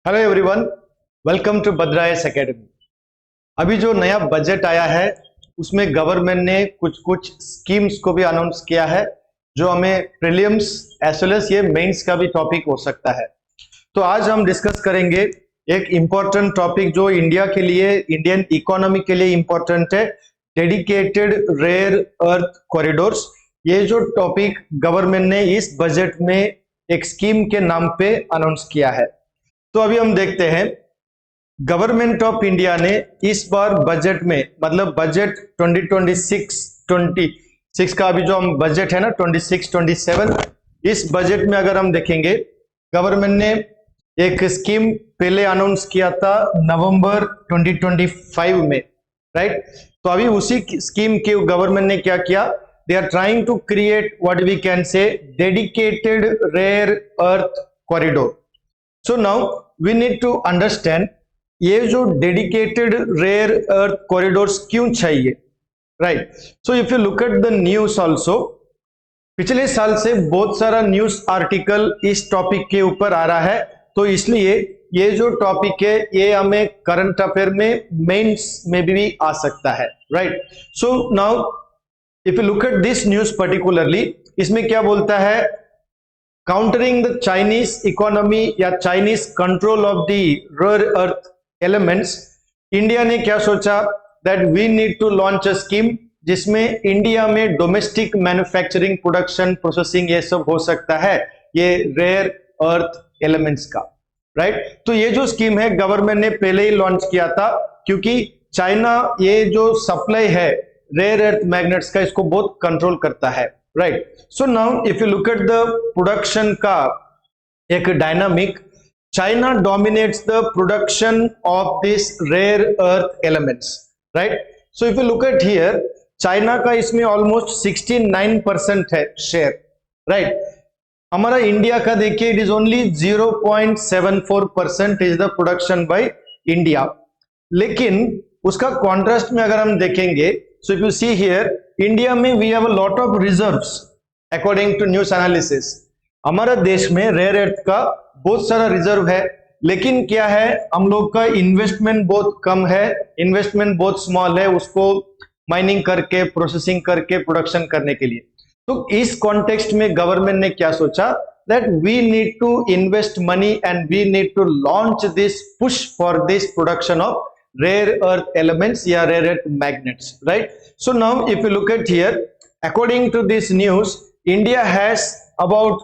Hello everyone, welcome to Bhadrayas academy. अभी जो नया बजट आया है उसमें गवर्नमेंट ने कुछ कुछ स्कीम्स को भी अनाउंस किया है जो हमें प्रीलिम्स एज वेल एज ये मेंस का भी टॉपिक हो सकता है। तो आज हम डिस्कस करेंगे एक इम्पोर्टेंट टॉपिक जो इंडिया के लिए, इंडियन इकोनॉमी के लिए इम्पोर्टेंट है, डेडिकेटेड रेयर अर्थ कॉरिडोर्स। ये जो टॉपिक गवर्नमेंट ने इस बजट में एक स्कीम के नाम पे अनाउंस किया है। तो अभी हम देखते हैं गवर्नमेंट ऑफ इंडिया ने इस बार बजट में, मतलब बजट 2026 का अभी जो हम बजट है ना 26-27, इस बजट में अगर हम देखेंगे गवर्नमेंट ने एक स्कीम पहले अनाउंस किया था नवंबर 2025 में, राइट। तो अभी उसी स्कीम के गवर्नमेंट ने क्या किया, they are trying to create what we can say dedicated rare earth corridor. So now we need to understand ये जो डेडिकेटेड रेयर अर्थ कॉरिडोर्स क्यों चाहिए, right. So if you look at the news also, पिछले साल से बहुत सारा news article इस टॉपिक के ऊपर आ रहा है, तो इसलिए ये जो टॉपिक है ये हमें करंट अफेयर में, मेंस में भी आ सकता है, right. So now if you look at this news particularly, इसमें क्या बोलता है, काउंटरिंग द चाइनीज इकोनॉमी या Chinese control of the rare earth elements, India ने क्या सोचा that we need to launch a scheme जिसमें इंडिया में डोमेस्टिक मैन्युफैक्चरिंग, प्रोडक्शन, प्रोसेसिंग ये सब हो सकता है ये रेयर अर्थ एलिमेंट्स का, राइट। तो ये जो स्कीम है गवर्नमेंट ने पहले ही लॉन्च किया था क्योंकि चाइना ये जो सप्लाई है रेयर अर्थ मैग्नेट्स का इसको बहुत कंट्रोल करता है, right. So now if you look at the production का एक dynamic, China dominates the production of these rare earth elements, right. So if you look at here, China का इसमें almost 69% है शेयर, right. हमारा India का देखिए it is only 0.74% is the production by India। लेकिन उसका कॉन्ट्रास्ट में अगर हम देखेंगे, so if you see here, India में we have a lot of reserves according to news analysis. हमारा देश में रेयर अर्थ का बहुत सारा रिजर्व है, लेकिन क्या है, हम लोग का इन्वेस्टमेंट बहुत कम है, इन्वेस्टमेंट बहुत स्मॉल है उसको माइनिंग करके, प्रोसेसिंग करके, प्रोडक्शन करने के लिए। तो इस कॉन्टेक्स्ट में गवर्नमेंट ने क्या सोचा, that we need to invest money and we need to launch this, push for this production of rare earth elements या rare earth magnets, right. So now if you look at here, according to this news, India has about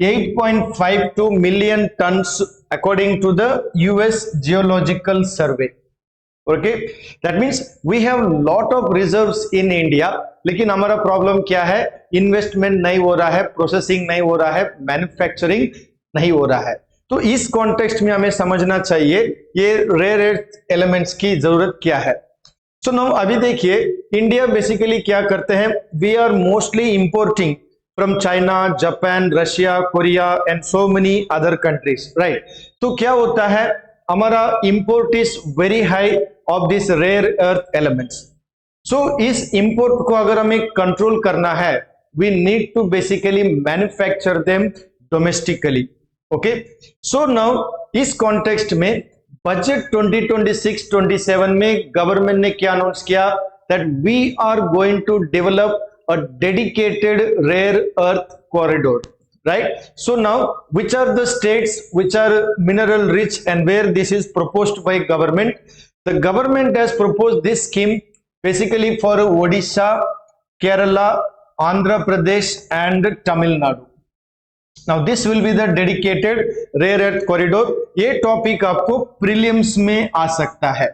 8.52 million tons according to the US Geological Survey, okay. That means we have lot of reserves in India, लेकिन हमारा problem क्या है, investment नहीं हो रहा है, processing नहीं हो रहा है, मैन्युफैक्चरिंग नहीं हो रहा है। तो इस कॉन्टेक्स्ट में हमें समझना चाहिए ये रेयर अर्थ एलिमेंट्स की जरूरत क्या है। सो नाउ अभी देखिए इंडिया बेसिकली क्या करते हैं, we are mostly importing from China, Japan, Russia, Korea and so many other countries, right. तो क्या होता है, हमारा import is very high of this rare earth elements. So इस इंपोर्ट को अगर हमें कंट्रोल करना है, we need to basically manufacture them domestically, okay. So now इस कॉन्टेक्स्ट में बजट 2026-27 में गवर्नमेंट ने क्या अनाउंस किया, that we are going to develop a dedicated rare earth corridor, right. So now which are the states which are mineral rich and where this is proposed by government? The government has proposed this scheme basically for Odisha, Kerala, Andhra Pradesh and Tamil Nadu. Now this will be the dedicated rare earth corridor। ये topic आपको prelims में आ सकता है,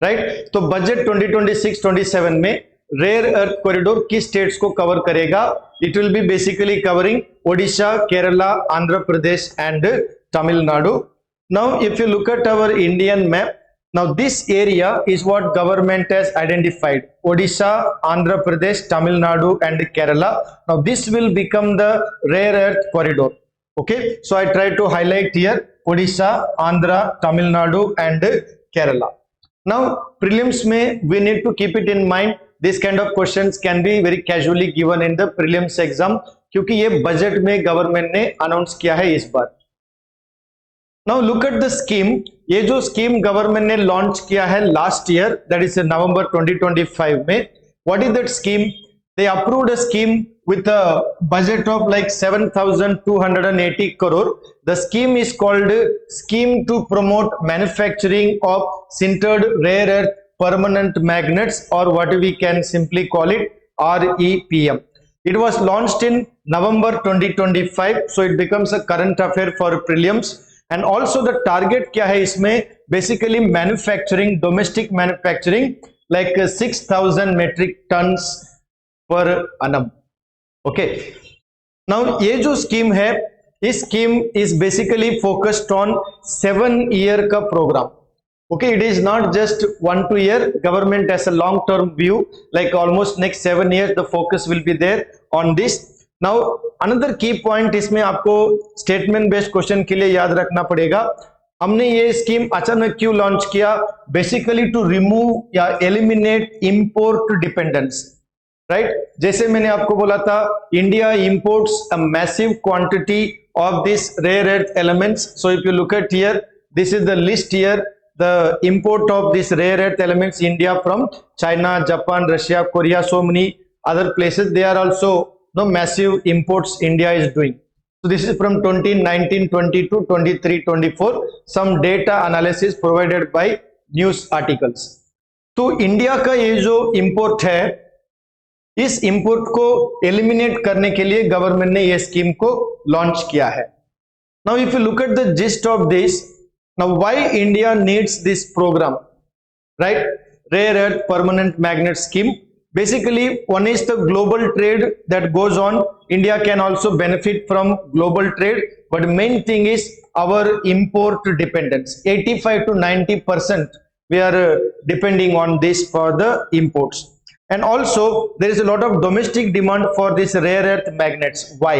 right. तो budget 2026-27 में rare earth corridor किस states को cover करेगा, it will be basically covering Odisha, Kerala, Andhra Pradesh and Tamil Nadu. Now if you look at our Indian map, now this area is what government has identified, Odisha, Andhra Pradesh, Tamil Nadu and Kerala. Now this will become the rare earth corridor, okay. So I try to highlight here Odisha, Andhra, Tamil Nadu and Kerala. Now prelims mein we need to keep it in mind, this kind of questions can be very casually given in the prelims exam क्योंकि ये budget में government ने announce किया है इस बार। Now look at the scheme. ये जो स्कीम गवर्नमेंट ने लॉन्च किया है last year, that is November 2025 में। What is that scheme? They approved a scheme with a budget of like 7,280 crore. The scheme is called Scheme to Promote Manufacturing of Sintered Rare Earth Permanent Magnets, or what we can simply call it REPM. It was launched in November 2025, so it becomes a current affair for prelims. And also the target क्या है इसमें? Basically manufacturing, domestic manufacturing, like 6,000 metric tons per annum. Okay, now ये जो scheme है, इस scheme is basically focused on 7 year का प्रोग्राम। Okay, it is not just 1 2 year, government as a long term view, like almost next 7 year the focus will be there on this. Now another key point इसमें आपको statement based question के लिए याद रखना पड़ेगा। हमने ये स्कीम अचानक क्यों लॉन्च किया? बेसिकली टू रिमूव या एलिमिनेट इंपोर्ट डिपेंडेंस, राइट? जैसे मैंने आपको बोला था, India imports a massive quantity of this rare earth elements. So if you look at here, this is the list here, the import of this rare earth elements India from China, Japan, Russia, Korea, so many other places. They are also no massive imports India is doing. So this is from 2019, 22, 23, 24. Some data analysis provided by news articles. तो India का ये जो import है, इस import को eliminate करने के लिए गवर्नमेंट ने ये स्कीम को लॉन्च किया है। Now if you look at the gist of this, now why India needs this program, right? Rare earth permanent magnet scheme. Basically one is the global trade that goes on, India can also benefit from global trade, but main thing is our import dependence. 85 to 90% we are depending on this for the imports. And also there is a lot of domestic demand for this rare earth magnets. Why?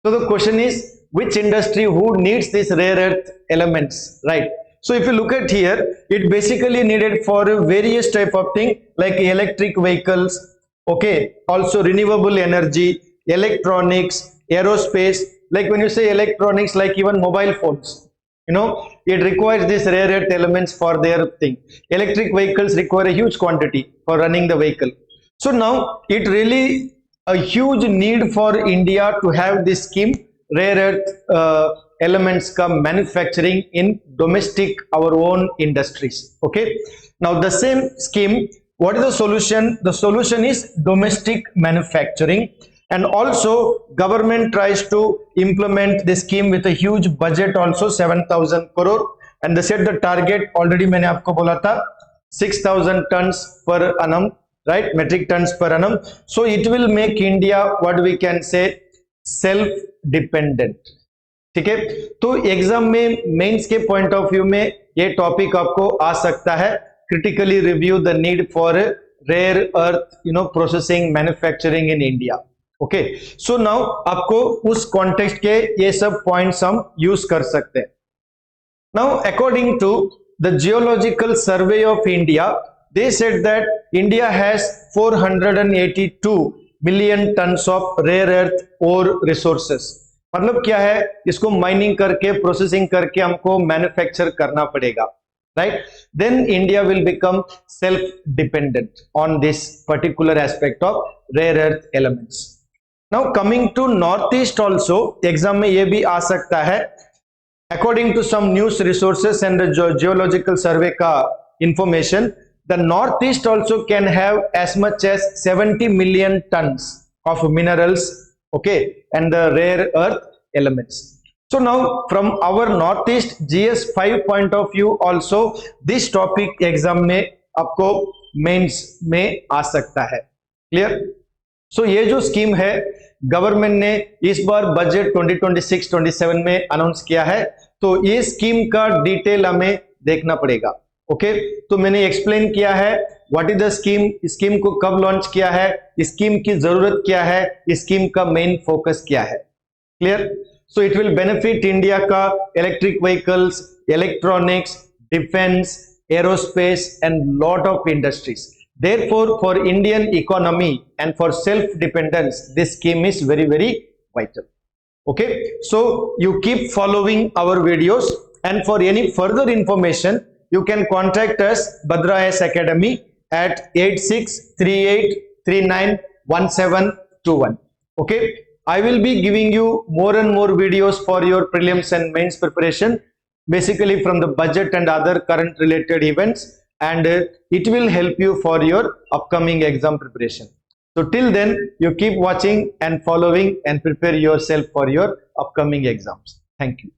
So the question is, which industry who needs these rare earth elements, right? So if you look at here, it basically needed for various type of thing, like electric vehicles, okay, also renewable energy, electronics, aerospace. Like when you say electronics, like even mobile phones, you know, it requires these rare earth elements for their thing. Electric vehicles require a huge quantity for running the vehicle. So now it really a huge need for India to have this scheme, rare earth elements ka manufacturing in domestic our own industries. Okay, now the same scheme, what is the solution? The solution is domestic manufacturing. And also government tries to implement this scheme with a huge budget, also 7,000 crore, and they set the target, already मैंने आपको बोला था, 6,000 tons per annum, right? Metric tons per annum. So it will make India, what we can say, self dependent. ठीक है? तो exam में, mains के point of view में ये टॉपिक आपको आ सकता है। Critically review the need for rare earth, you know, processing manufacturing in India. Okay, so now आपको उस कॉन्टेक्स्ट के ये सब पॉइंट्स हम यूज कर सकते हैं। Now according to the geological survey of India, they said that India has 482 million tons of rare earth ore resources. मतलब क्या है? इसको माइनिंग करके, प्रोसेसिंग करके हमको मैन्युफैक्चर करना पड़ेगा, right? Then India will become self dependent on this particular aspect of rare earth elements. Now coming to north east, also exam में ये भी आ सकता है। According to some news resources and geological survey का information, the north east also can have as much as 70 million tons of minerals, okay, and the rare earth elements. So now from our northeast GS5 point of view also, this topic exam में आपको mains में आ सकता है। Clear? सो ये जो scheme है, government ने इस बार बजट 2026-27 में अनाउंस किया है, तो ये स्कीम का डिटेल हमें देखना पड़ेगा। ओके, तो मैंने एक्सप्लेन किया है what is the scheme, scheme को कब लॉन्च किया है, स्कीम की जरूरत क्या है, स्कीम का मेन फोकस क्या है। Clear? So it will benefit India का electric vehicles, electronics, defence, aerospace and lot of industries. Therefore, for Indian economy and for self dependence, this scheme is very, very vital. Okay, so you keep following our videos, and for any further information you can contact us Bhadra IAS Academy at 8638391721. Okay, I will be giving you more and more videos for your prelims and mains preparation, basically from the budget and other current related events, and it will help you for your upcoming exam preparation. So till then, you keep watching and following and prepare yourself for your upcoming exams. Thank you.